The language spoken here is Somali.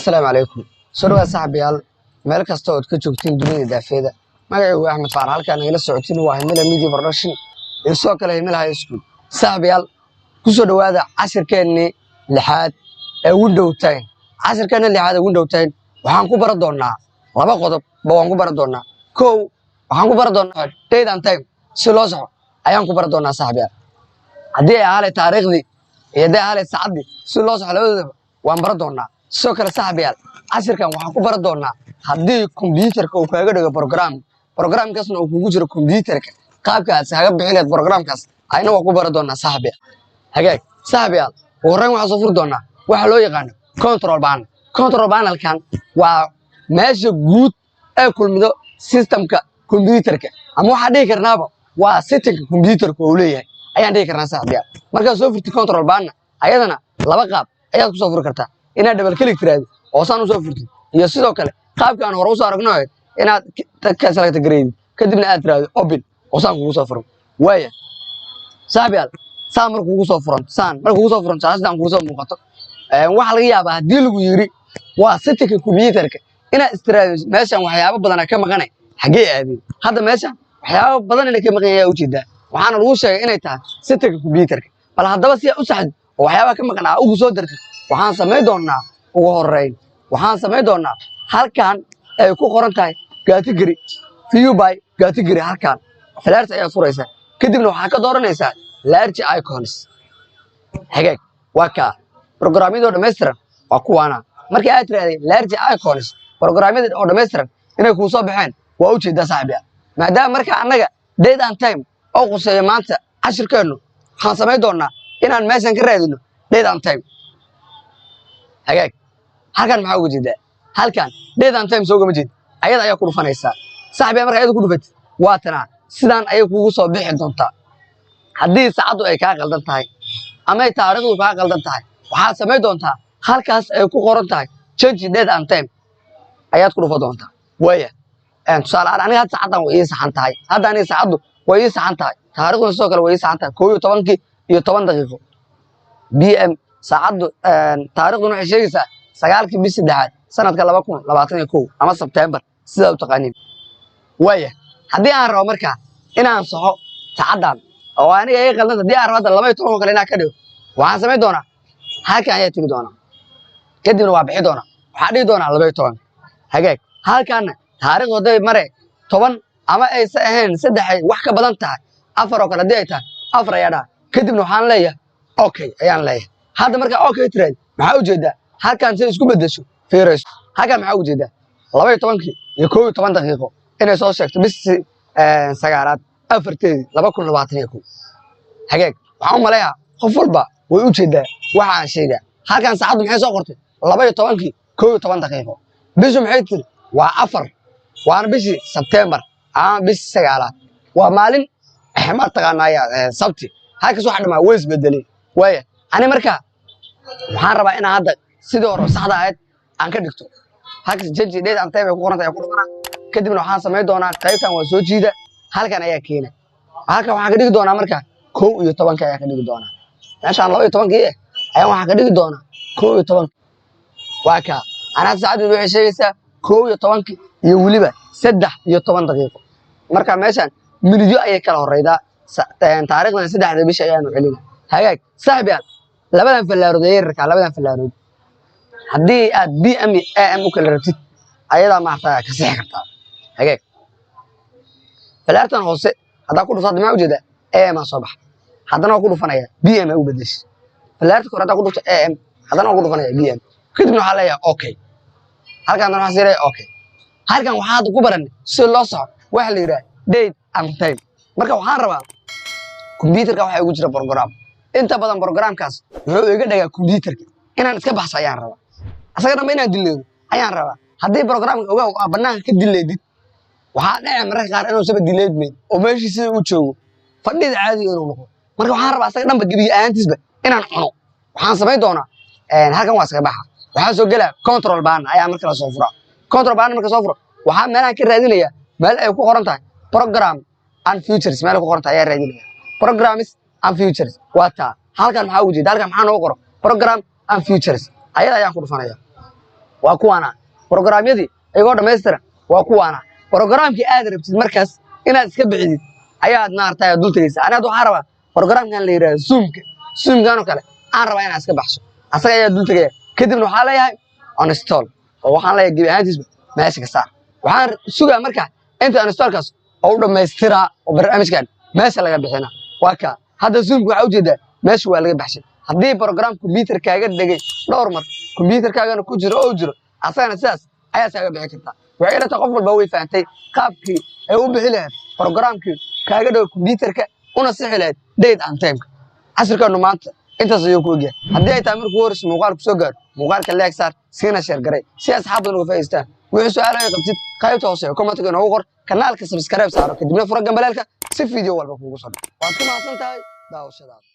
السلام عليكم سورة صاحبيال meel kasta oo ka joogtiin dunida daafeeda magacaygu Axmed Faarax halkaan ila socotiin waa Himila Media Production ee soo kale Himila High School صاحبيال ku soo dhawaada casharkeennii lixaad ee Windows 10 casharkeennii lixaad ee Windows 10 waxaan ku baran doonaa laba qodob waan ku baran doonaa kow waxaan ku baran doonaa date and time si loo saxo ayaan ku baran doonaa صاحبيال haddii ay ahayd taariikhdii iyo haddii ay ahayd saacadii si loo saxo labadaba waan baran doonaa soo kale صاحبيال casharkan waxaan ku baran doonaa haddii computerka uu kaaga dhigo programkaasna uu kugu jiro computerka qaabkaas kaga bixineed programkaas ayna wax ku baran doonaa صاحبيال hagaag صاحبيال horreyn waxaan soo furi doonaa waxa loo yaqaan control panelkan waa meesha guud ee kulmido systemka computerka ama waxa dhigi karnaaba waa settingka computerka uu leeyahay ayaan dhigi karnaa صاحبيال marka soo furti control panel ayadana laba qaab ayaad ku soo furi kartaa inaad double click tiraahdo oo saan u soo furtid iyo sidoo kale qaabkan hore u soo aragno inaad ka select gareeyid kadibna aad tiraahdo open oo saan kugu soo furo waaya صاحبيال saan markuu kugu soo furan saasdan kugu soo muuqato waxa laga yaabaa hadii lagu yiri waa settingka computerka inaad istiraahdo meeshan waxyaabo badan ka maqanay xagee aadin hadda meeshan waxyaabo badan inay ka maqan yahay u jeedaa waxaana lagu sheegay inay tahay settingka computerka bal haddaba si u saxdo oo waxyaabo ka maqan ugu soo dartid waxaan sameey doonaa ugu horeyn waxaan sameey doonaa halkan ay ku qoran tahay category view by category halkan flash ayaa furaysa kadibna waxa ka dooranaysaa large icons hagaag waa ka programmada dhameystiran waa kuwana markii aad tiraahday large icons programmada oo dhameystiran inay ku soo baxeen waa u jeedaa صاحبيال maadaama marka anaga date and time oo quseeyo maanta cashirkeenu waxaan sameey doonaa inaan meeshan ka raadino date and time hagaag halkan maxaa uga jeedaa halkan date and time soo gama jeed ayada ayaa ku dhufanaysaa صاحبيال marka ayada ku dhufatid waa tana sidaan ayay kugu soo bixi doontaa haddii saacadu ay ka qaldan tahay ama ay taariikhdu ka qaldan tahay waxaad sameey doontaa halkaas ay ku qoran tahay change date and time ayaad ku dhufan doontaa waaya tusaale aniga saacadan way saxan tahay hadda aniga saacadu way saxan tahay taariikhduna sidoo kale way saxan tahay 12 iyo 10 daqiiqo PM saacadu taariikhduna waxay sheegaysaa 9 bishii saddexaad sanadka 2021 ama September sida u taqaaniin waaya haddii aan rabo markaa inaan saxo saacadan oo aniga ay qaldan haddii aan rabo 12 kale inaan ka dhigo waxaan sameey doonaa halkan ayaa tiri doonaa kadibna waa bixi doonaa waxaa dhigi doonaa 12 hagaag halkan taariikhdu mare 10 ama ay ahayn saddex wax ka badan tahay afar oo kale hadii ay tahay afar ayaa dhaa kadibna waxaan leeyahay okay ayaan leeyahay hadda marka okay tiraad maxaa u jeedaa halkan si isku bedesho fiirayso halkan maxaa u jeedaa 12 iyo 11 daqiiqo inay soo sheegto bis sagaalaad afarteed 2021 hagaag waxaan u maleeyaa qof walba way u jeedaa waxa aan sheegaa halkan saacadu maxay soo qortay 12 11 daqiiqo bishu maxay tiri waa afar waana bishii September ama bishii sagaalaad waa maalin ma taqaanaya sabti halkaas waxa dhamaa way isbedelay waaya ani marka waxaan rabaa in hadda sidoo hore saxda ahayd aan ka dhigto halkaas change date and time ay ku qoran tahay ku dhufana kadibna waxaan sameey doonaa qaybtan waa soo jiida halkan ayaa keena halkan waxaan ka dhigi doonaa marka 1 iyo 10 ayaa ka dhigi doonaa meeshaan 12 ayaa waxaan ka dhigi doonaa 1 iyo 10 waa ka ana saacadu waxay sheegaysaa 1 iyo 10 iyo waliba 3 iyo 10 daqiiqo marka meeshaan minidyo ayay kala horeydaa taariikhdan 3 bish ayaan u celina hagaag صاحبيال labadan falaarood yeerka labadan falaarood haddii aad PM AM u kala rabtid ayada ma ka sixi kartaa hagaag falaartan hoose hadaa ku dhufto ma u jeeda AM soo bax hadana ku dhufanaya PM u bedesh falaarta kor hadaa ku dhufto AM hadana ku dhufanaya PM kadibna waxa leeyahay okay halkan waxa siray okay halkan waxaad ku baran si loo saxo waxa la yiraahdo date and time marka waxaan rabaa computerka waxa ugu jira program inta badan programkaas wuxuu iga dhagaa computerka inaan iska baxso ayaan rabaa asaga dhanba inaan dileeyo ayaan rabaa haddii programka ogaa banaanka ka dileedid waxaa dhacay mararka qaar inuu saba dileedmeed oo meeshiisa uu joogo fadhida caadi inuu noqdo marka waxaan rabaa asaga dhanba gabiga ahaantiisba inaan cuno waxaan sameey doonaa halkan waa iska baxa waxaa soo galaa control panel ayaa marka la soo furo control panel marka soo furo waxaa meelaha ka raadinaya meel ay ku qoran tahay program and features meel ku qoran tahay ayaa raadinaya programs and features waata halkan maxaa ugu jeedaa halkan maxaa noo qoro program and features ayada ayaan ku dhufanaya waa kuwaana programyadii ayagoo dhammaystiran waa kuwaana programkii aad rabtid markaas inaad iska bixidid ayaad maartay dul tagaysaa anaad waxaan rabaa programkan la yiraahdo zoomkan oo kale aan rabaa inaad iska baxso asaga ayaa dul tagaya kadibna waxaa leeyahay uninstall oo waxaan leeyahay gebi ahaantiisba meesha ka saar waxaan sugaa markaa inta uninstallkaas oo dhammaystiraa oo barnaamijkan meesha laga bixina waa ka hadda zoomku waxa u jeedaa meesha waa laga baxshay haddii program computerkaaga dhagay dhowr mar computerkaagana ku jiro oo jiro asagana sidaas ayaa saaga bixi kartaa waxay ila tahay qof walba way fahamtay qaabkii ay u bixi lahayd programkii kaaga dhaw computerka una sixi lahayd date and time casirkaanu maanta intaas ayuu ku ogyahay haddii ay tahay markuu horis muuqaal ku soo gaaro muuqaalka like saar siina share garay si asxaabtan uga faa'iideystaan wixii su'aalo ay qabtid qaybta hoose comment-ka inoogu qor kanaalka subscribe saaro kadibna fura gambaleelka si video walba kuugu soo dhaco waad ku mahadsan tahay daawashadaada